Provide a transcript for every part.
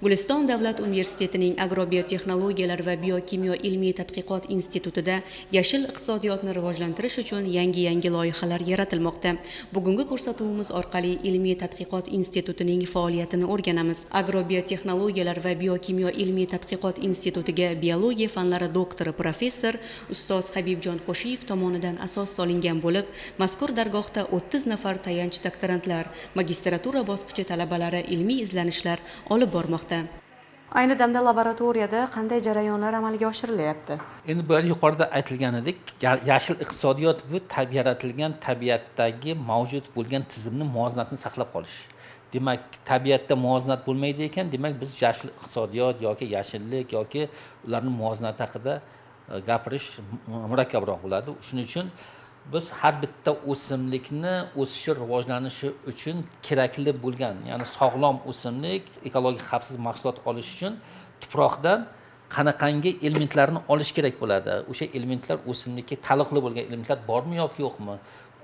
Guliston davlat universitetining agrobiotexnologiyalar va biokimyo ilmiy tadqiqot institutida yashil iqtisodiyotni rivojlantirish uchun yangi loyihalar yaratilmoqda. Bugungi ko'rsatuvimiz orqali ilmiy tadqiqot institutining faoliyatini o'rganamiz. Agrobiotexnologiyalar va biokimyo ilmiy tadqiqot institutiga biologiya fanlari doktori professor ustoz Habibjon Qo'shiyev tomonidan asos solingan bo'lib, mazkur dargohda 30 nafar tayanch doktorantlar, magistratura bosqichi talabalari ilmiy izlanishlar olib bormoqda. Ayni damda laboratoriyada qanday jarayonlar amalga oshirilyapti? Endi bu yuqorida aytilganidek, yashil iqtisodiyot bu yaratilgan tabiatdagi mavjud bo'lgan tizimni muvozanatini saqlab qolish. Demak, tabiatda muvozanat bo'lmaydi ekan, demak biz yashil iqtisodiyot yoki yashillik yoki ularning muvozanati haqida gapirish murakkabroq bo'ladi. Shuning uchun biz har bitta o'simlikni o'sishi, rivojlanishi uchun kerakli bo'lgan, ya'ni sog'lom o'simlik, ekologik xavfsiz mahsulot olish uchun tuproqdan qanaqangi elementlarni olish kerak bo'ladi. O'sha elementlar o'simlikka taalluqli bo'lgan elementlar bormi yoki yo'qmi?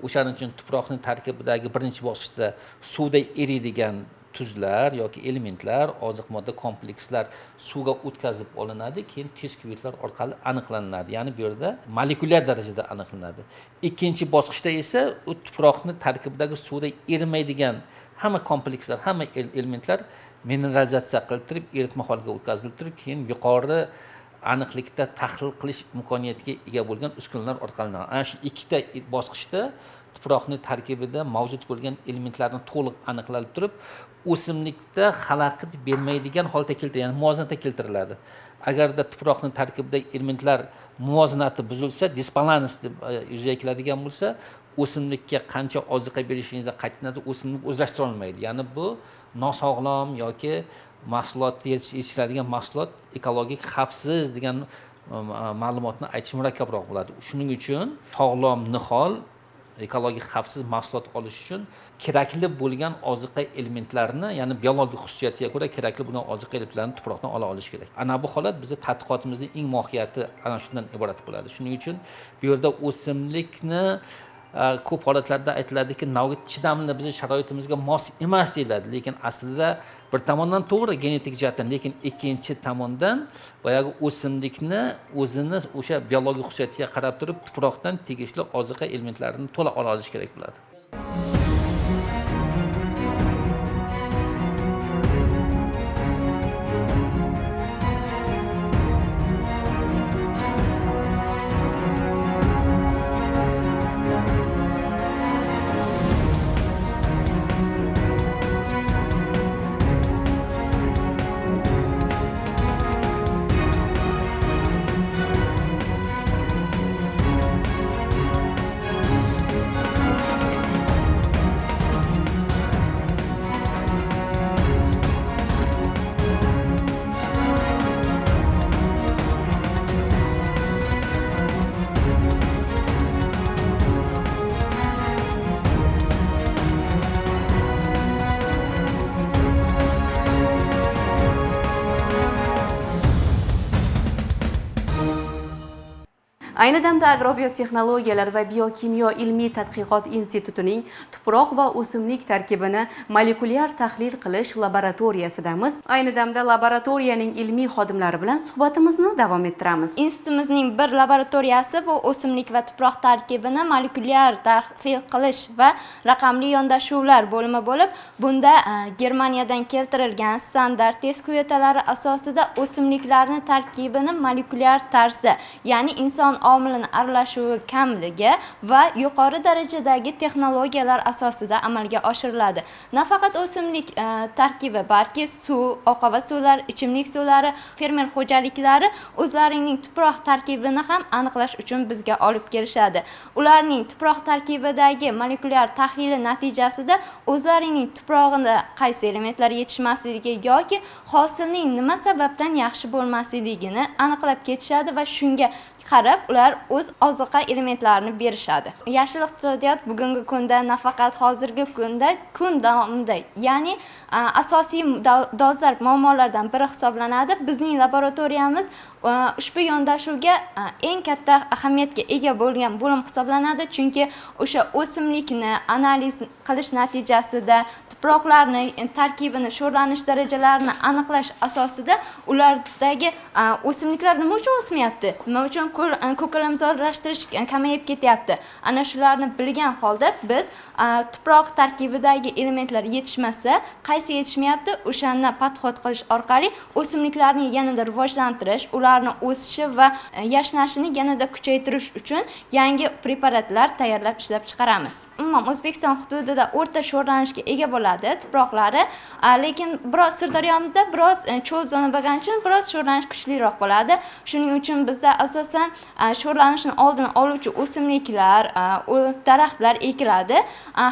O'shaning uchun tuproqning tarkibidagi birinchi bosqichda suvda eriydigan tuzlar yoki elementlar, oziq modda komplekslar suvga o'tkazib olinadi, keyin teskuyitlar orqali aniqlanadi. Ya'ni bu yerda molekulyar darajada aniqlanadi. Ikkinchi bosqichda esa u tuproqni tarkibidagi suvda erimaydigan hamma komplekslar, hamma elementlar mineralizatsiya qilinib, eritma holiga o'tkazilib, keyin yuqori aniqlikda tahlil qilish imkoniyatiga ega bo'lgan uskunalar orqali. Ana shu ikkita bosqichda tuproqning tarkibida mavjud bo'lgan elementlarni to'liq aniqlanib turib, o'simlikda xalaqit bermaydigan holda keltiriladi, ya'ni muvozanatga keltiriladi. Agarda tuproqning tarkibidagi elementlar muvozanati buzilsa, disbalans deb yuzaga keladigan bo'lsa, o'simlikka qancha oziqa berishingizda qat'iy nazar o'simlik o'zlashtira olmaydi. Ya'ni bu nosog'lom yoki mahsulot yetishtiriladigan mahsulot ekologik xavfsiz degan ma'lumotni aytish murakkabroq bo'ladi. Shuning uchun sog'lom, nihol ekologik xavfsiz mahsulot olish uchun kerakli bo'lgan oziqa elementlarni, ya'ni biologik xususiyatiga ko'ra kerakli bo'lgan oziqa elementlarni tuproqdan ola olish kerak. Ana bu holat bizning tadqiqotimizning eng mohiyati ana shundan iborat bo'ladi. Shuning uchun bu yerda o'simlikni ko'p holatlarda aytiladiki, navbat chidamli bizning sharoitimizga mos emas deyiladi, lekin aslida bir tomondan to'g'ri genetik jihatdan, lekin ikkinchi tomondan boyagi o'simlikni o'zini o'sha biologik xususiyatiga qarab turib tuproqdan tegishli oziqa elementlarini to'la ola olish kerak bo'ladi. Ayni damda agrobiotexnologiyalar va biokimyo ilmiy tadqiqot institutining tuproq va o'simlik tarkibini molekulyar tahlil qilish laboratoriyasidamiz. Ayni damda laboratoriyaning ilmiy xodimlari bilan suhbatimizni davom ettiramiz. Institutimizning bir laboratoriyasi bu o'simlik va tuproq tarkibini molekulyar tahlil qilish va raqamli yondashuvlar bo'limi bo'lib, bunda Germaniyadan keltirilgan standart test kuvetalari asosida o'simliklarning tarkibini molekulyar tarzda, ya'ni inson omilini aralashuvi kamligi va yuqori darajadagi texnologiyalar asosida amalga oshiriladi. Nafaqat o'simlik tarkibi, balki suv, oqova suvlar, ichimlik suvlari, fermer xo'jaliklari o'zlarining tuproq tarkibini ham aniqlash uchun bizga olib kelishadi. Ularning tuproq tarkibidagi molekulyar tahlili natijasida o'zlarining tuprog'ida qaysi elementlar yetishmasligi yoki hosilning nima sababdan yaxshi bo'lmasligini aniqlab ketishadi va shunga qarab ular o'z oziqa elementlarini berishadi. Yashil iqtisodiyot bugungi kunda nafaqat hozirgi kunda kun davomida, ya'ni asosiy dolzarb muammolardan biri hisoblanadi. Bizning laboratoriyamiz ushbu yondashuvga eng katta ahamiyatga ega bo'lgan bo'lim hisoblanadi, chunki o'sha o'simlikni analiz qilish natijasida tuproqlarni tarkibini, sho'rlanish darajalarini aniqlash asosida ulardagi o'simliklar nima uchun o'smayapti, nima uchun ko'kalamzorlashtirish kamayib ketyapti, ana shularni bilgan holda biz tuproq tarkibidagi elementlar yetishmasa, qaysi yetishmayapti, o'shani podxod qilish orqali o'simliklarni yanada rivojlantirish, ularni o'sishi va yashnashini yanada kuchaytirish uchun yangi preparatlar tayyorlab ishlab chiqaramiz. Umuman O'zbekiston hududida o'rta sho'rlanishga ega bo'ladi tuproqlari, lekin biroz Sirdaryomizda biroz cho'l zona bo'lgani uchun biroz sho'rlanish kuchliroq bo'ladi. Shuning uchun bizda asosan sho'rlanishni oldini oluvchi o'simliklar, daraxtlar ekiladi.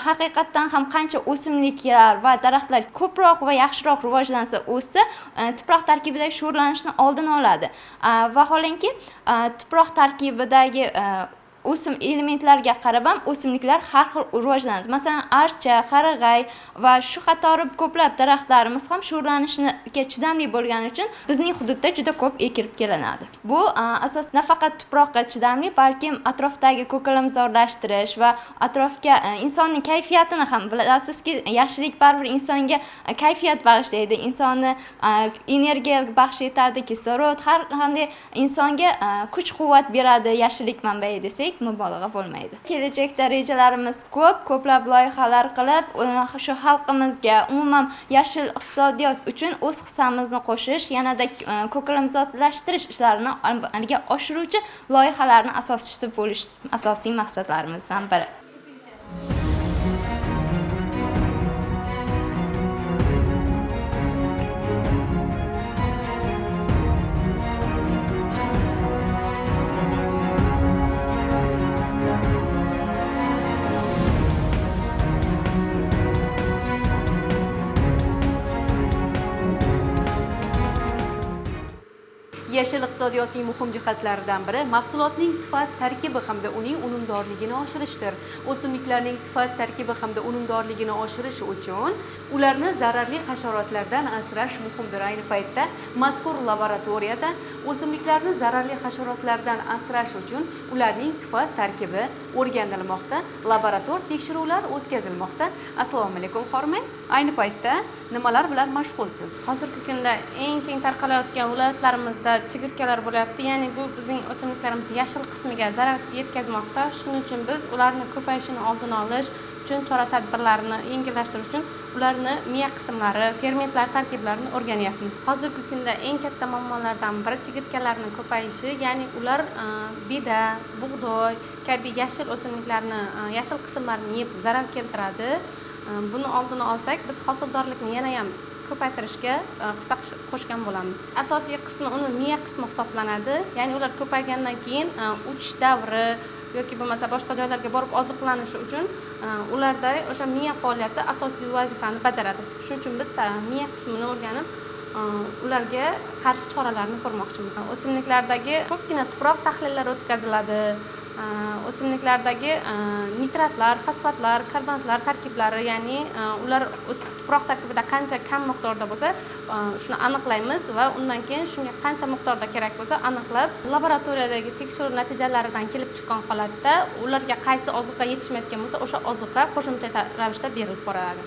Haqiqatdan ham qancha o'simliklar va daraxtlar ko'proq va yaxshiroq rivojlansa, o'ssa, tuproq tarkibidagi sho'rlanishni oldini oladi. Vaholanki, tuproq tarkibidagi o'sim elementlariga qarab ham o'simliklar har xil rivojlanadi. Masalan, archa, qarag'ay va shu qatori ko'plab daraxtlarimiz ham sho'rlanishga chidamli bo'lgani uchun bizning hududda juda ko'p ekilib kelinadi. Bu asos nafaqat tuproqqa chidamli, balki atrofdagi ko'kalamzorlashtirish va atrofga insonning kayfiyatini ham bilasizki, yaxshilik baribir insonga kayfiyat bag'ishlaydi, insonni energiya baxsh etadi, kislorod, har qanday insonga kuch-quvvat beradi, yaxshilik manbai desak mubolag'a bo'lmaydi. Kelajakda rejalarimiz ko'plab loyihalar qilib, shu xalqimizga umuman yashil iqtisodiyot uchun o'z hissamizni qo'shish, yanada ko'kalamzorlashtirish ishlarini amalga oshiruvchi loyihalarni asoschisi bo'lish asosiy maqsadlarimizdan biri. Yashil iqtisodiyotning muhim jihatlaridan biri mahsulotning sifat, tarkibi hamda uning unumdorligini oshirishdir. O'simliklarning sifat, tarkibi hamda unumdorligini oshirish uchun ularni zararli hasharotlardan asrash muhimdir. Ayni paytda mazkur laboratoriyada o'simliklarni zararli hasharotlardan asrash uchun ularning sifat, tarkibi o'rganilmoqda, laborator tekshiruvlar o'tkazilmoqda. Assalomu alaykum Xormay. Ayni paytda nimalar bilan mashg'ulsiz? Hozirgi kunda eng keng tarqalayotgan viloyatlarimizda chigirtkalar bo'lyapti. Ya'ni bu bizning o'simliklarimiz yashil qismiga zarar yetkazmoqda. Shuning uchun biz ularni ko'payishini oldini olish uchun chora-tadbirlarni yengillashtirish uchun ularni miya qismlari, fermentlar tarkiblarini o'rganyapmiz. Hozirgi kunda eng katta muammolardan biri chigirtkalarning ko'payishi, ya'ni ular beda, bug'doy kabi yashil o'simliklarni, yashil qismlarini yeb zarar keltiradi. Buni oldini olsak, biz hosildorlikni yana ham ko'paytirishga hissa qo'shgan bo'lamiz. Asosiy qismi uni miya qismi hisoblanadi. Ya'ni ular ko'paygandan keyin uchish davri yoki bo'lmasa boshqa joylarga borib oziqlanishi uchun ularda o'sha miya faoliyati asosiy vazifani bajaradi. Shuning uchun biz miya qismini o'rganib, ularga qarshi choralarni ko'rmoqchimiz. O'simliklardagi ko'pgina tuproq tahlillari o'tkaziladi. O'simliklardagi nitratlar, fosfatlar, karbonatlar tarkiblari, ya'ni ular tuproq tarkibida qancha kam miqdorda bo'lsa, shuni aniqlaymiz va undan keyin shunga qancha miqdorda kerak bo'lsa aniqlab, laboratoriyadagi tekshiruv natijalaridan kelib chiqqan holatda ularga qaysi ozuqa yetishmayotgan bo'lsa, o'sha ozuqa qo'shimcha ravishda berilib boriladi.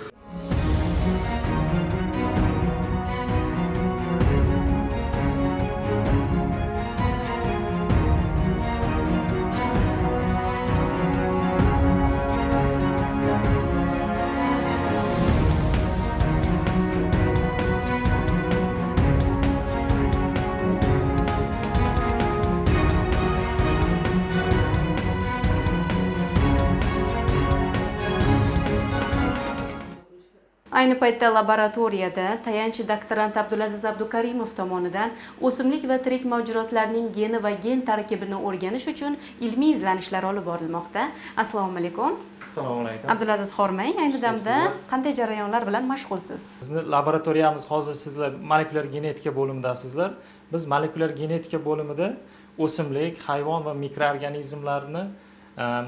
Ayni paytda laboratoriyada tayanch doktorant Abdulaziz Abdukarimov tomonidan o'simlik va tirik mavjudotlarning geni va gen tarkibini o'rganish uchun ilmiy izlanishlar olib borilmoqda. Assalomu alaykum. Assalomu alaykum. Abdulaziz Xormay, ayni damda qanday jarayonlar bilan mashg'ulsiz? Bizning laboratoriyamiz hozir sizlar molekulyar genetika bo'limidasizlar. Biz molekulyar genetika bo'limida o'simlik, hayvon va mikroorganizmlarni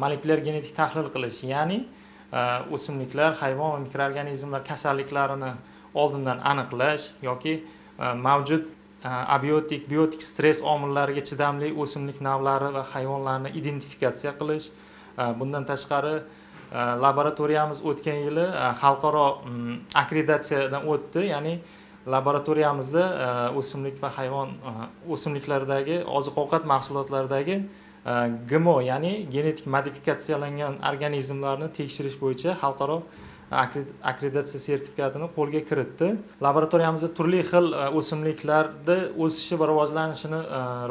molekulyar genetik tahlil qilish, ya'ni o'simliklar, hayvon va mikroorganizmlar kasalliklarini oldindan aniqlash yoki mavjud abiotik, biotik stress omillariga chidamli o'simlik navlari va hayvonlarni identifikatsiya qilish. Bundan tashqari laboratoriyamiz o'tgan yili xalqaro akkreditatsiyadan o'tdi, ya'ni laboratoriyamizda o'simlik va hayvon o'simliklardagi oziq-ovqat mahsulotlaridagi GMO, ya'ni genetik modifikatsiyalangan organizmlarni tekshirish bo'yicha xalqaro akkreditatsiya sertifikatini qo'lga kiritdi. Laboratoriyamizda turli xil o'simliklarda o'sishi va rivojlanishini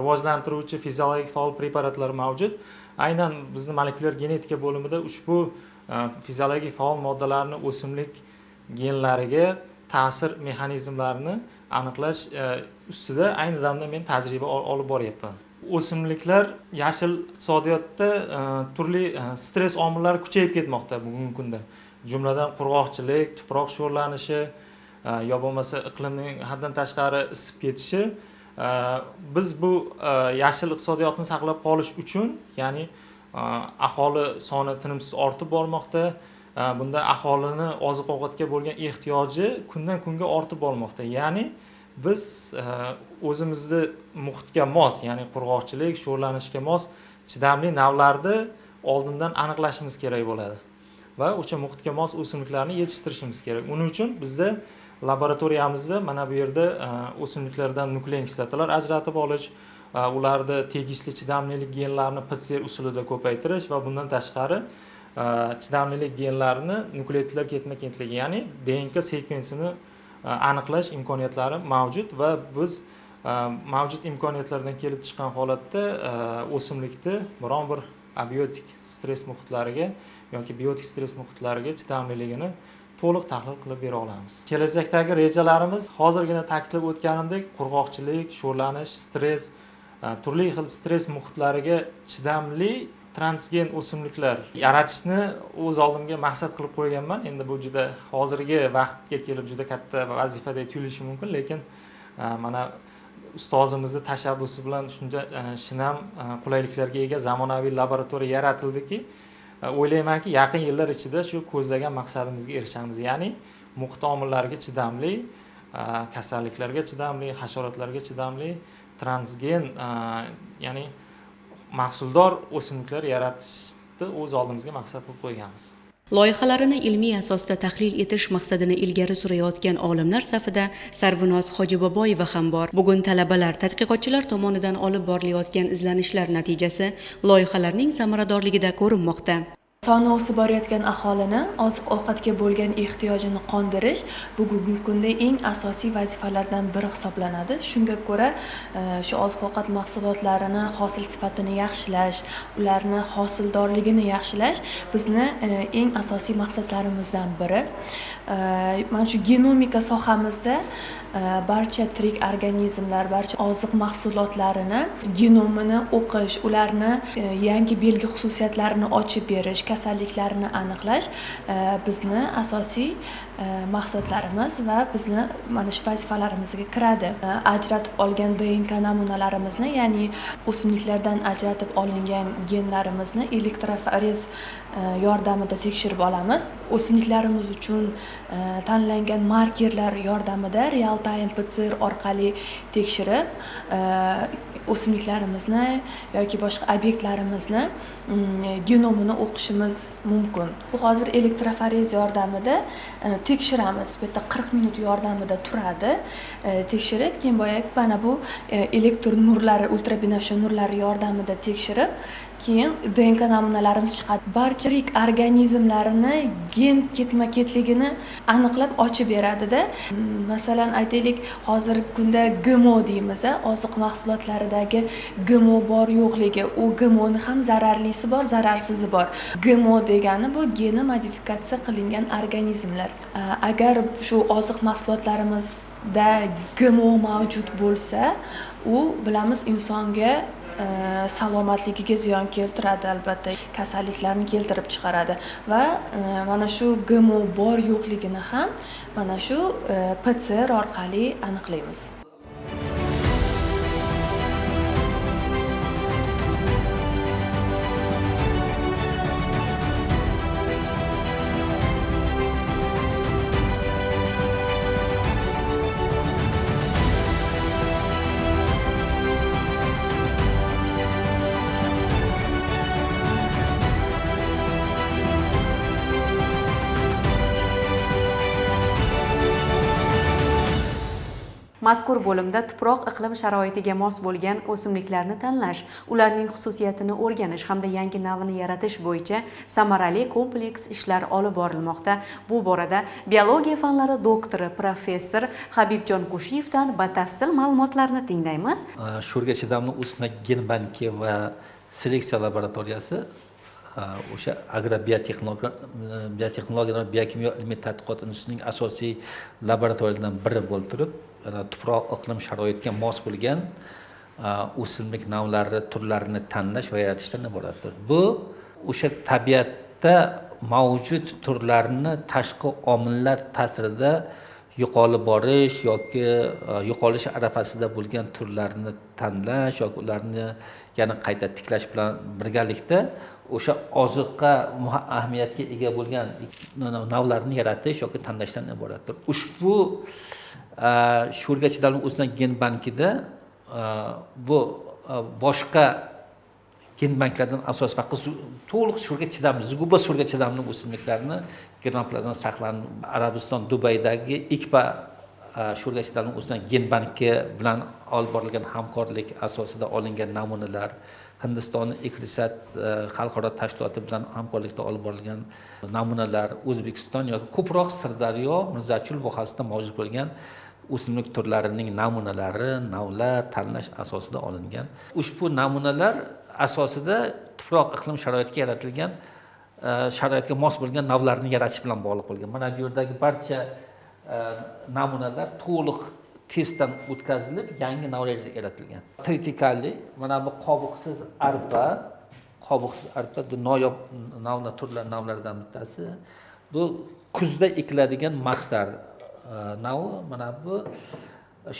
rivojlantiruvchi fiziologik faol preparatlar mavjud. Aynan bizning molekulyar genetika bo'limida ushbu fiziologik faol moddalarni o'simlik genlariga ta'sir mexanizmlarini aniqlash ustida ayni damda men tajriba olib boryapman. O'simliklar yashil iqtisodiyotda turli stress omillari kuchayib ketmoqda bugungi kunda. Jumladan qurg'oqchilik, tuproq sho'rlanishi yo bo'lmasa iqlimning haddan tashqari isib ketishi. Biz bu yashil iqtisodiyotni saqlab qolish uchun, ya'ni aholi soni tinimsiz ortib bormoqda. Bunda aholini oziq-ovqatga bo'lgan ehtiyoji kundan kunga ortib bormoqda. Ya'ni biz o'zimizni muhitga mos, ya'ni qurg'oqchilik, sho'rlanishga mos chidamli navlarni oldindan aniqlashimiz kerak bo'ladi va o'sha muhitga mos o'simliklarni yetishtirishimiz kerak. Uning uchun bizda laboratoriyamizda mana bu yerda o'simliklardan nuklein kislotalar ajratib olish, ularda tegishli chidamlilik genlarini PCR usulida ko'paytirish va bundan tashqari chidamlilik genlarini nukleotidlar ketma-ketligi, ya'ni DNK sekvensini aniqlash imkoniyatlari mavjud va biz mavjud imkoniyatlardan kelib chiqqan holatda o'simlikni biron bir abiotik stress muhitlariga yoki biotik stress muhitlariga chidamliligini to'liq tahlil qilib bera olamiz. Kelajakdagi rejalarimiz hozirgina ta'kidlab o'tganimdek qurg'oqchilik, sho'rlanish, stress, turli xil stress muhitlariga chidamli transgen o'simliklar yaratishni o'z oldimga maqsad qilib qo'yganman. Endi bu juda hozirgi vaqtga kelib juda katta vazifadek tuyulishi mumkin, lekin mana ustozimizning tashabbusi bilan shuncha shinam qulayliklarga ega zamonaviy laboratoriya yaratildiki, o'ylaymanki yaqin yillar ichida shu ko'zlagan maqsadimizga erishamiz. Ya'ni muhit omillariga chidamli, kasalliklarga chidamli, hasharotlarga chidamli transgen, ya'ni mahsuldor o'simliklar yaratishni o'z oldimizga maqsad qilib qo'yganmiz. Loyihalarini ilmiy asosda tahlil etish maqsadini ilgari surayotgan olimlar safida Sarvinoz Hojiboboyeva ham bor. Bugun talabalar, tadqiqotchilar tomonidan olib borilayotgan izlanishlar natijasi loyihalarning samaradorligida ko'rinmoqda. Soni o'sib borayotgan aholini oziq-ovqatga bo'lgan ehtiyojini qondirish bugungi kunda eng asosiy vazifalardan biri hisoblanadi. Shunga ko'ra, shu oziq-ovqat mahsulotlarini hosil sifatini yaxshilash, ularni hosildorligini yaxshilash bizni eng asosiy maqsadlarimizdan biri. Mana shu genomika sohamizda barcha tirik organizmlar, barcha oziq mahsulotlarini genomini o'qish, ularni yangi belgi xususiyatlarini ochib berish, kasalliklarini aniqlash bizni asosiy maqsadlarimiz va bizni mana shu vazifalarimizga kiradi. Ajratib olgan DNK namunalarimizni, ya'ni o'simliklardan ajratib olingan genlarimizni elektroforez yordamida tekshirib olamiz. O'simliklarimiz uchun tanlangan markerlar yordamida real time PCR orqali tekshirib o'simliklarimizni yoki boshqa obyektlarimizni genomini o'qishimiz mumkin. Bu hozir elektroforez yordamida tekshiramiz. Bu yerda 40 minut yordamida turadi. Tekshirib, keyin boya mana bu elektr nurlari, ultrabinafsha nurlari yordamida tekshirib, keyin DNK namunalarimiz chiqadi. Barcha tirik organizmlarini gen ketma-ketligini aniqlab ochib beradi-da. Masalan, aytaylik, hozirgi kunda GMO deymiz, oziq mahsulotlaridagi GMO bor yo'qligi, u GMOni ham zararlisi bor, zararsizi bor. GMO degani bu geni modifikatsiya qilingan organizmlar. Agar shu oziq mahsulotlarimizda GMO mavjud bo'lsa, u bilamiz insonga salomatligiga ziyon keltiradi, albatta kasalliklarni keltirib chiqaradi va mana shu GMO bor yo'qligini ham mana shu PCR orqali aniqlaymiz. Mazkur bo'limda tuproq iqlim sharoitiga mos bo'lgan o'simliklarni tanlash, ularning xususiyatini o'rganish hamda yangi navini yaratish bo'yicha samarali kompleks ishlar olib borilmoqda. Bu borada biologiya fanlari doktori professor Habibjon Qushiyevdan batafsil ma'lumotlarni tinglaymiz. Sho'rga chidamli o'simlik gen banki va seleksiya laboratoriyasi o'sha agrobiotexnologiya va biokimyo ilmiy tadqiqot institutining asosiy laboratoriyalardan biri bo'lib turib, tuproq iqlim sharoitiga mos bo'lgan o'simlik navlari turlarini tanlash va yaratishdan iboratdir. Bu o'sha tabiatda mavjud turlarni tashqi omillar ta'sirida yo'qolib borish yoki yo'qolish arafasida bo'lgan turlarni tanlash yoki ularni yana qayta tiklash bilan birgalikda o'sha oziqa ahamiyatga ega bo'lgan navlarni yaratish yoki tanlashdan iboratdir. Ushbu sho'rga chidamli o'simlik gen bankida bu boshqa gen banklardan asos va to'liq sho'rga chidamli, zuguba sho'rga chidamli o'simliklarni germoplazmada saqlanib, Arabiston Dubaydagi ICPA sho'rga chidamli o'simlik gen banki bilan olib borilgan hamkorlik asosida olingan namunalar, Hindiston Ikrisat xalqaro tashkiloti bilan hamkorlikda olib borilgan namunalar, O'zbekiston yoki ko'proq Sirdaryo, Mirzachul vohasida mavjud bo'lgan o'simlik turlarining namunalari, navlar tanlash asosida olingan. Ushbu namunalar asosida tuproq iqlim sharoitiga yaratilgan sharoitga mos bo'lgan navlarni yaratish bilan bog'liq bo'lgan. Mana bu yerdagi barcha namunalar to'liq testdan o'tkazilib, yangi navlar yaratilgan. Tritikali, mana bu qobiqsiz arpa bu noyob navlardan bittasi. Bu kuzda ekiladigan maqsar navi, mana bu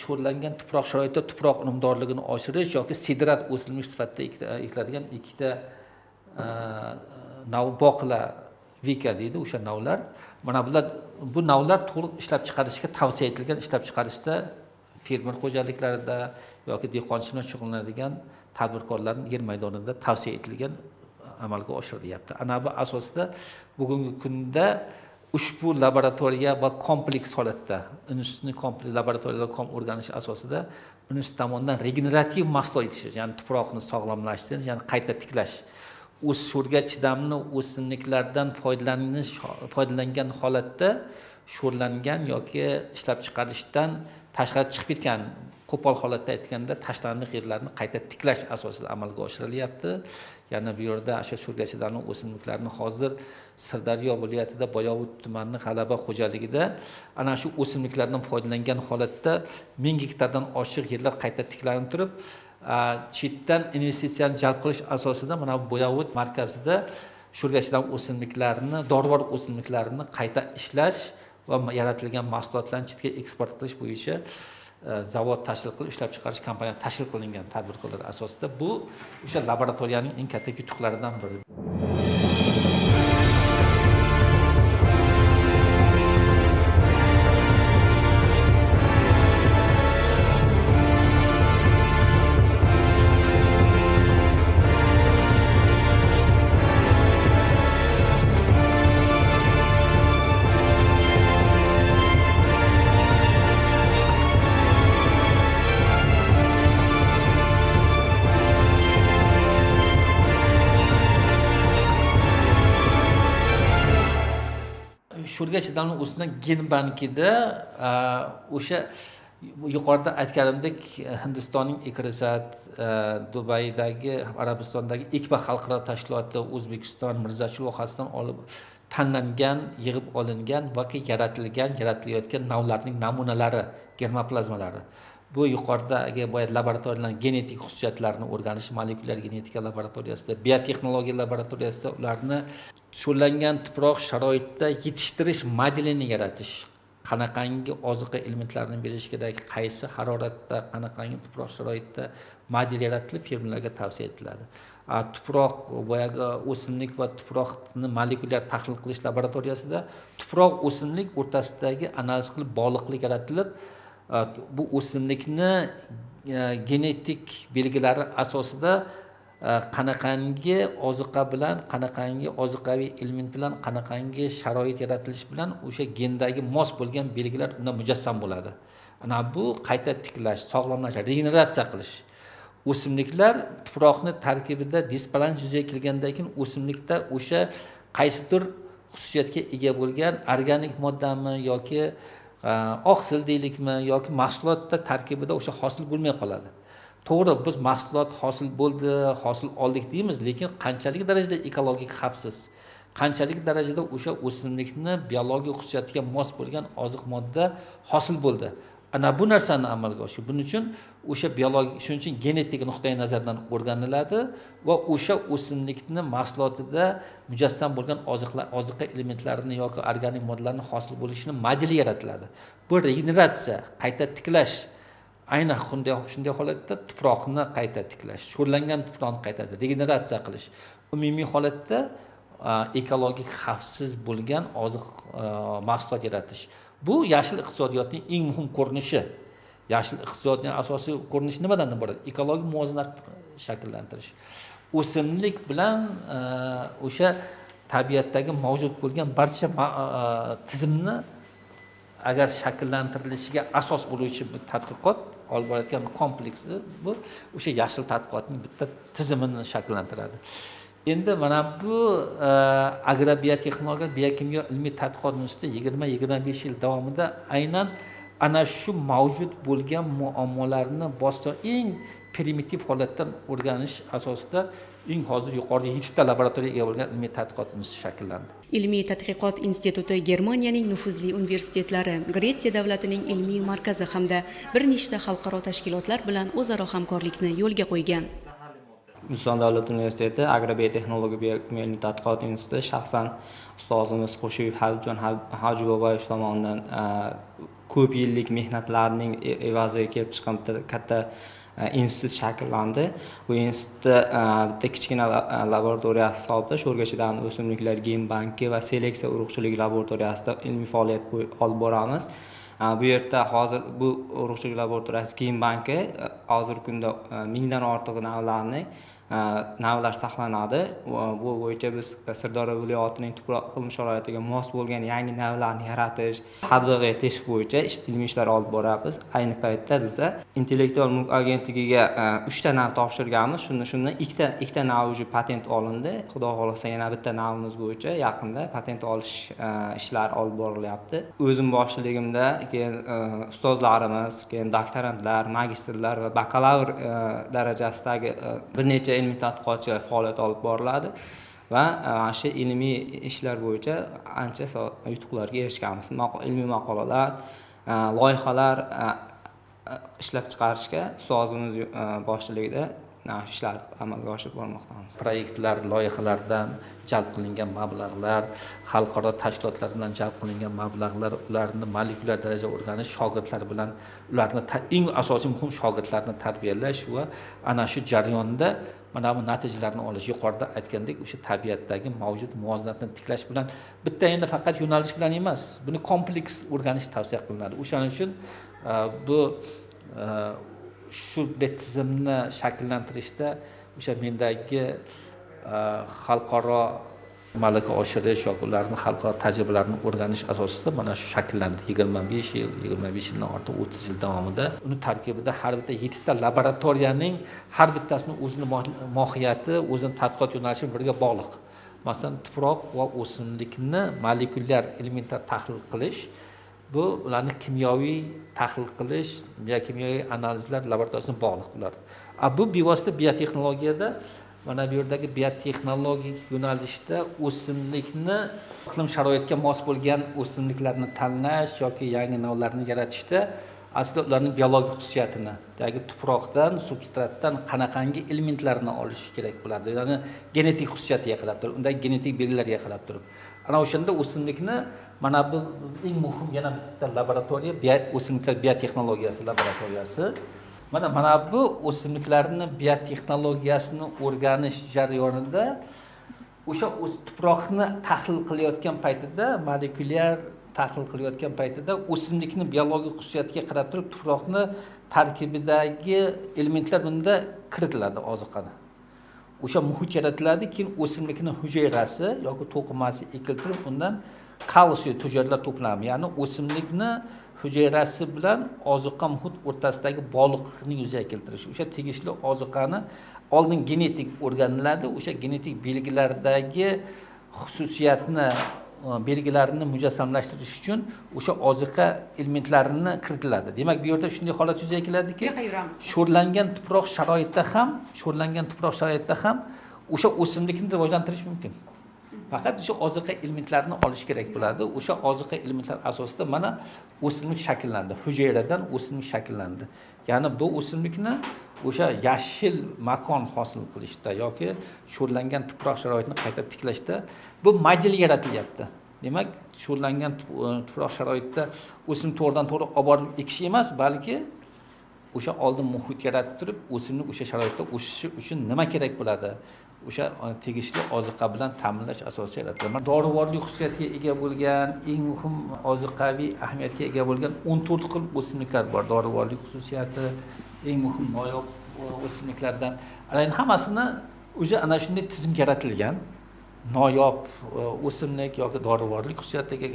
sho'rlangan tuproq sharoitida tuproq unumdorligini oshirish yoki sidrat o'simlik sifatida ekiladigan ikkita nav boqla vika deydi o'sha navlar. Mana bular bu navlar to'liq ishlab chiqarishga tavsiya etilgan, ishlab chiqarishda fermer xo'jaliklarida yoki dehqonchilik bilan shug'ullanadigan tadbirkorlarning yer maydonida tavsiya etilgan amalga oshirilyapti. Ana bu asosda bugungi kunda ushbu laboratoriya va kompleks holatda institutning kompleks laboratoriyalar o'rganish asosida institut tomonidan regenerativ mahsulot yetishish, ya'ni tuproqni sog'lomlashtirish, ya'ni qayta tiklash, sho'rga chidamli o'simliklardan foydalangan holatda sho'rlangan yoki ishlab chiqarishdan tashqari chiqib ketgan, qo'pol holatda aytganda tashlandiq yerlarni qayta tiklash asosida amalga oshirilyapti. Yana bu yerda o'sha sho'rga chidamli o'simliklarni hozir Sirdaryo viloyatida Boyovut tumanining G'alaba xo'jaligida ana shu o'simliklardan foydalangan holatda 1000 gektardan oshiq yerlar qayta tiklanib turib, chetdan investitsiyani jalb qilish asosida mana bu Boyovut markazida sho'rga chidamli o'simliklarni, dorivor o'simliklarni qayta ishlash va yaratilgan mahsulotlarni chetga eksport qilish bo'yicha zavod tashkil qilib ishlab chiqarish kompaniyasi tashkil qilingan tadbirkorlar asosida bu o'sha laboratoriyaning eng katta yutuqlaridan biri. Sho'rga chidamli o'simlik gen bankida o'sha yuqorida aytganimdek Hindistonning Ikrisat, Dubaydagi, Arabistondagi ICPA xalqaro tashkiloti, O'zbekiston, Mirzachul vohasidan olib tanlangan, yig'ib olingan va yaratilayotgan navlarning namunalari, germoplazmalari. Bu yuqoridagi boya laboratoriyalarning genetik xususiyatlarini o'rganish, molekulyar genetika laboratoriyasida, biotexnologiya laboratoriyasida ularni sho'rlangan tuproq sharoitida yetishtirish modelini yaratish, qanaqangi oziqa elementlarini berish kerak, qaysi haroratda, qanaqangi tuproq sharoitida model yaratilib fermerlarga tavsiya etiladi. Tuproq boyagi o'simlik va tuproqni molekulyar tahlil qilish laboratoriyasida tuproq o'simlik o'rtasidagi analiz qilib bog'liqlik yaratilib, bu o'simlikni genetik belgilari asosida qanaqangi oziqa bilan, qanaqangi oziqaviy element bilan, qanaqangi sharoit yaratilish bilan o'sha gendagi mos bo'lgan belgilar unda mujassam bo'ladi ana bu qayta tiklash, sog'lomlashtirish, regeneratsiya qilish. O'simliklar tuproqni tarkibida disbalans yuzaga kelgandan keyin o'simlikda o'sha qaysidir xususiyatga ega bo'lgan organik moddami yoki oqsil deylikmi yoki mahsulotda tarkibida o'sha hosil bo'lmay qoladi. To'g'ri, biz mahsulot hosil bo'ldi, hosil oldik deymiz, lekin qanchalik darajada ekologik xavfsiz, qanchalik darajada o'sha o'simlikni biologik xususiyatiga mos bo'lgan oziq modda hosil bo'ldi. Ana bu narsani amalga oshirish. Buning uchun o'sha biologik, shuning uchun genetik nuqtai nazardan o'rganiladi va o'sha o'simlikni mahsulotida mujassam bo'lgan oziqa elementlarini yoki organik moddalarni hosil bo'lishini modeli yaratiladi. Bu regeneratsiya, qayta tiklash. Aynan shunday holatda tuproqni qayta tiklash, sho'rlangan tuproqni qayta regeneratsiya qilish, umumiy holatda ekologik xavfsiz bo'lgan oziq mahsulot yaratish. Bu yashil iqtisodiyotning eng muhim ko'rinishi. Yashil iqtisodiyotning asosiy ko'rinishi nimadan iborat? Ekologik muvozanatni shakllantirish. O'simlik bilan o'sha tabiatdagi mavjud bo'lgan barcha tizimni agar shakllantirilishiga asos bo'luvchi bir tadqiqot olib borayotgan kompleksi bu o'sha yashil tadqiqotning bitta tizimini shakllantiradi. Endi mana bu agrobiotexnologiya, biokimyo ilmiy tadqiqot instituti 20-25 yil davomida aynan ana shu mavjud bo'lgan muammolarni boshqa eng primitiv holatdan o'rganish asosida hozir yuqorida 7 ta laboratoriyaga ega bo'lgan ilmiy tadqiqot instituti shakllandi. Ilmiy tadqiqot instituti Germaniyaning nufuzli universitetlari, Gretsiya davlatining ilmiy markazi hamda bir nechta xalqaro tashkilotlar bilan o'zaro hamkorlikni yo'lga qo'ygan. Hindiston davlat universiteti agrobiotexnologiya biokimyo ilmiy tadqiqot instituti shaxsan ustozimiz Qo'shiyev Habibjon Hojiboboyev tomonidan ko'p yillik mehnatlarning evaziga kelib chiqqan katta institut shakllandi. Bu institutda bitta kichkina laboratoriyasi hisobida Sho'rgachidagi o'simliklar gen banki va seleksiya urug'chilik laboratoriyasida ilmiy faoliyat olib boramiz. Bu yerda hozir bu urug'chilik laboratoriyasi gen banki hozirgi kunda 1000 dan ortiq navlar saqlanadi. Bu bo'yicha biz Sirdaryo viloyatining tuproq iqlim sharoitiga mos bo'lgan yangi navlarni yaratish, tatbiq etish bo'yicha ilmiy ishlar olib boramiz. Ayni paytda bizda intellektual mulk agentligiga 3 ta nav topshirganmiz. Shundan ikkita nav uchun patent olindi. Xudo xolasa yana bitta navimiz bo'yicha yaqinda patent olish ishlari olib borilyapti. O'zim boshchiligimda keyin ustozlarimiz, keyin doktorantlar, magistrlar va bakalavr darajasidagi bir necha ilmiy tadqiqotchilar faoliyat olib boriladi va shu ilmiy ishlar bo'yicha ancha yutuqlarga erishganmiz. Ilmiy maqolalar, loyihalar ishlab chiqarishga ustozimiz boshchiligida ishlar amalga oshirib bormoqdamiz. Proyektlar, loyihalardan jalb qilingan mablag'lar, xalqaro tashkilotlar bilan jalb qilingan mablag'lar, ularni molekulyar darajada o'rganish, shogirdlar bilan ularni eng asosiy muhim shogirdlarni tarbiyalash va ana shu jarayonda mana bu natijalarni olish, yuqorida aytgandek o'sha tabiatdagi mavjud muvozanatni tiklash bilan bitta endi faqat yo'nalish bilan emas, buni kompleks o'rganish tavsiya qilinadi. O'shaning uchun bu shu tizimni shakllantirishda o'sha mendagi xalqaro malaka oshirish yoki ularni xalqaro tajribalarini o'rganish asosida mana shu shakllandi. 25 yildan ortiq 30 yil davomida uni tarkibida har bitta 7 ta laboratoriyaning har bittasini o'zining mohiyati, o'zining tadqiqot yo'nalishi birga bog'liq. Masalan, tuproq va o'simlikni molekulyar elementar tahlil qilish, bu ularni kimyoviy tahlil qilish, biokimyoviy analizlar laboratoriyasiga bog'liq ular. Bu bevosita biotexnologiyada mana bu yerdagi biotexnologik yo'nalishda o'simlikni iqlim sharoitiga mos bo'lgan o'simliklarni tanlash yoki yangi navlarni yaratishda aslida ularning biologik xususiyatini, ya'ni tuproqdan, substratdan qanaqangi elementlarni olish kerak bo'ladi. Ya'ni genetik xususiyatiga qarab turib, undagi genetik belgilarga qarab turib. Ana o'shanda o'simlikni mana bu eng muhim yana bitta laboratoriya o'simliklar biotexnologiyasi laboratoriyasi. Mana bu o'simliklarni biotexnologiyasini o'rganish jarayonida o'sha tuproqni tahlil qilayotgan paytida, molekulyar tahlil qilayotgan paytida o'simlikni biologik xususiyatiga qarab turib tuproqni tarkibidagi elementlar bunda kiritiladi oziqada. o'sha muhit yaratiladi, keyin o'simlikni hujayrasi yoki to'qimasi ekiltirib, undan kalsiy hujayralar to'planadi. Ya'ni o'simlikni hujayrasi bilan ozuqa muhit o'rtasidagi bog'liqlikni yuzaga keltirish. O'sha tegishli ozuqani oldin genetik o'rganiladi, o'sha genetik belgilardagi xususiyatni belgilarini mujassamlashtirish uchun o'sha ozuqa elementlarini kiritiladi. Demak, bu yerda shunday holat yuzaga keladiki, sho'rlangan tuproq sharoitida ham o'sha o'simlikni rivojlantirish mumkin. Faqat o'sha ozuqa elementlarini olish kerak bo'ladi. O'sha ozuqa elementlar asosida mana o'simlik shakllandi. Hujayradan o'simlik shakllandi. Ya'ni bu o'simlikni o'sha yashil makon hosil qilishda yoki sho'rlangan tuproq sharoitini qayta tiklashda bu model yaratilyapti. Demak, sho'rlangan tuproq sharoitida o'simlik to'g'ridan-to'g'ri olib borib ekish emas, balki o'sha oldin muhit yaratib turib, o'simlik o'sha sharoitda o'sishi uchun nima kerak bo'ladi? O'sha tegishli ozuqa bilan ta'minlash asosida yaratiladi. Dorivorlik xususiyatiga ega bo'lgan, eng muhim ozuqaviy ahamiyatga ega bo'lgan 14 xil o'simliklar bor. Dorivorlik xususiyati eng muhim noyob o'simliklardan. Ana hammasini o'sha ana shunday tizim yaratilgan. Noyob o'simlik yoki dorivorlik xususiyatiga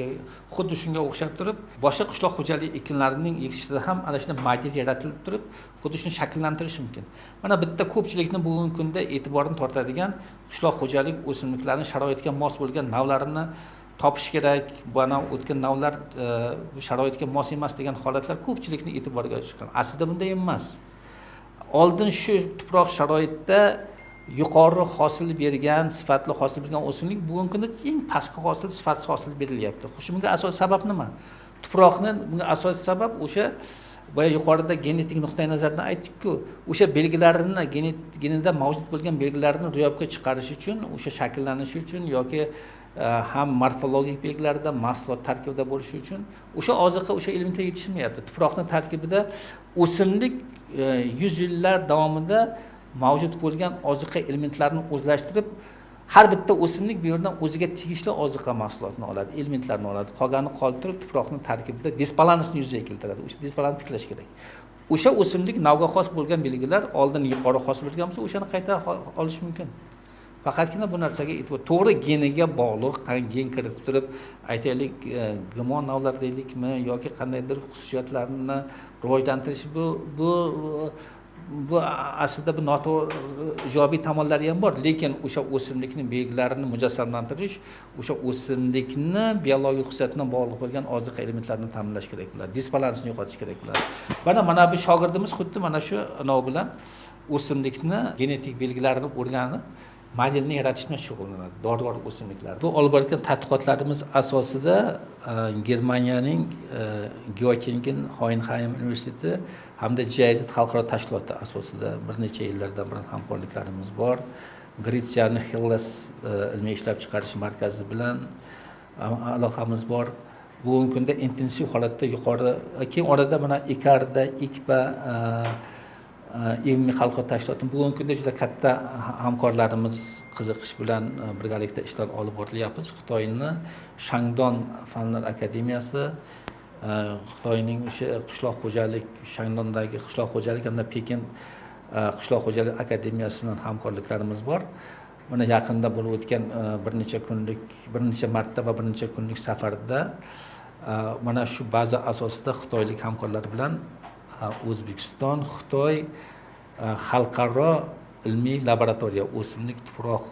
xuddi shunga o'xshab turib, boshqa qishloq xo'jaligi ekinlarining ekishida ham ana shunday model yaratilib turib, xuddi shuni shakllantirish mumkin. Mana bitta ko'pchilikni bugungi kunda e'tiborini tortadigan qishloq xo'jalik o'simliklarining sharoitga mos bo'lgan navlarini topish kerak. Bana o'tgan navlar bu sharoitga mos emas degan holatlar ko'pchilikni e'tiboriga chiqqan. Aslida bunday emas. Oldin shu tuproq sharoitda yuqori hosil bergan, sifatli hosil bergan o'simlik bugungi kunda eng pastki hosil, sifatsiz hosil berilyapti. Bunga asosiy sabab nima? Tuproqni bunga asosiy sabab o'sha boya yuqorida genetik nuqtai nazardan aytdik-ku, o'sha belgilarini genida mavjud bo'lgan belgilarni ro'yobga chiqarish uchun, o'sha shakllanishi uchun yoki ham morfologik belgilarda, mahsulot tarkibida bo'lishi uchun o'sha ozuqa, o'sha elementlar yetishmayapti. Tuproqning tarkibida o'simlik 100 yillar davomida mavjud bo'lgan ozuqa elementlarini o'zlashtirib, har bitta o'simlik bu yerdan o'ziga tegishli ozuqa mahsulotini oladi, elementlarni oladi. Qolganini qoldirib, tuproqning tarkibida disbalansni yuzaga keltiradi. O'sha disbalansni tiklash kerak. O'sha o'simlik navga xos bo'lgan belgilar oldin yuqori hosil bo'lgan bo'lsa, o'shani qayta olish mumkin. Faqatgina bu narsaga e'tibor, to'g'ri geniga bog'liq, gen kiritib turib, aytaylik, gmon navlar deylikmi yoki qandaydir xususiyatlarini rivojlantirish bu aslida bu noto'g'ri ijobiy tomonlari ham bor, lekin o'sha o'simlikning belgilarini mujassamlantirish, o'sha o'simlikni biologik xususiyatiga bog'liq bo'lgan ozuqa elementlarini ta'minlash kerak bo'ladi. Disbalansni yo'qotish kerak bo'ladi. Mana bu shogirdimiz xuddi mana shu anov bilan o'simlikni genetik belgilarini o'rganib, modelni yaratish bilan shug'ullanadi, dorivorlik o'simliklar. Bu olib borgan tadqiqotlarimiz asosida Germaniyaning Göttingen Hohenheim universiteti hamda GIZ xalqaro tashkiloti asosida bir necha yillardan beri hamkorliklarimiz bor. Gretsiyaning Hellas ilmiy ishlab chiqarish markazi bilan aloqamiz bor. Bugungi kunda intensiv holatda yuqori, keyin orada mana ICARda, ICPA ilmiy xalqaro tashkiloti bugungi kunda juda katta hamkorlarimiz qiziqish bilan birgalikda ishlar olib borilyapmiz. Xitoyning Shandong fanlar akademiyasi, Xitoyning o'sha qishloq xo'jalik, Shandongdagi qishloq xo'jalik hamda Pekin qishloq xo'jalik akademiyasi bilan hamkorliklarimiz bor. Mana yaqinda bo'lib o'tgan bir necha marta va bir necha kunlik safarda mana shu baza asosida xitoylik hamkorlar bilan O'zbekiston Xitoy xalqaro ilmiy laboratoriya, o'simlik tuproq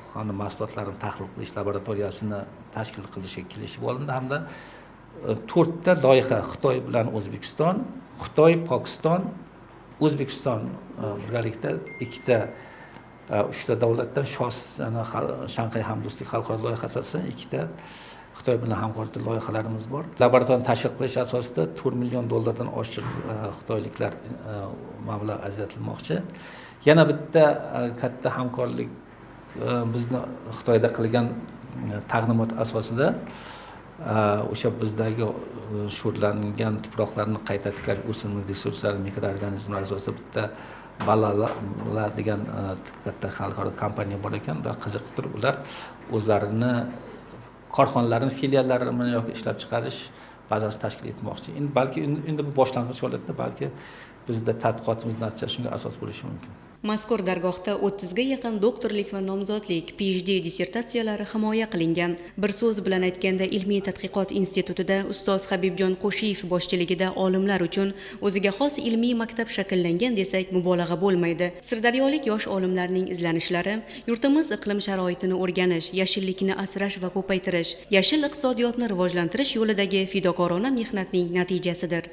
mahsulotlarini tahlil qilish laboratoriyasini tashkil qilishga kelishib olindi hamda 4 ta loyiha Xitoy bilan O'zbekiston, Xitoy, Pokiston, O'zbekiston birgalikda 2 ta 3 ta davlatdan Shanxay hamdo'stlik xalqaro loyihasi asosida 2 ta Xitoy bilan hamkorlikda loyihalarimiz bor. Laboratoriyani tashkil qilish asosida $4 million dan oshiq xitoyliklar mablag' ajratilmoqchi. Yana bitta katta hamkorlik bizni Xitoyda qilgan taqdimot asosida o'sha bizdagi sho'rlangan tuproqlarni qayta tiklash o'simlik resurslari, mikroorganizmlar asosida bitta Balala degan katta xalqaro kompaniya bor ekan. Ular qiziqib turib, ular o'zlarini korxonalarini, filiallarini yoki ishlab chiqarish bazasi tashkil etmoqchi. Balki endi bu boshlang'ich holatda, balki bizda tadqiqotimiz natijasi shunga asos bo'lishi mumkin. Mazkur dargohda 30 ga yaqin doktorlik va nomzodlik PhD dissertatsiyalari himoya qilingan. Bir so'z bilan aytganda, Ilmiy tadqiqot institutida ustoz Habibjon Qo'shiyev boshchiligida olimlar uchun o'ziga xos ilmiy maktab shakllangan desak mubolag'a bo'lmaydi. Sirdaryolik yosh olimlarning izlanishlari yurtimiz iqlim sharoitini o'rganish, yashillikni asrash va ko'paytirish, yashil iqtisodiyotni rivojlantirish yo'lidagi fidokorona mehnatning natijasidir.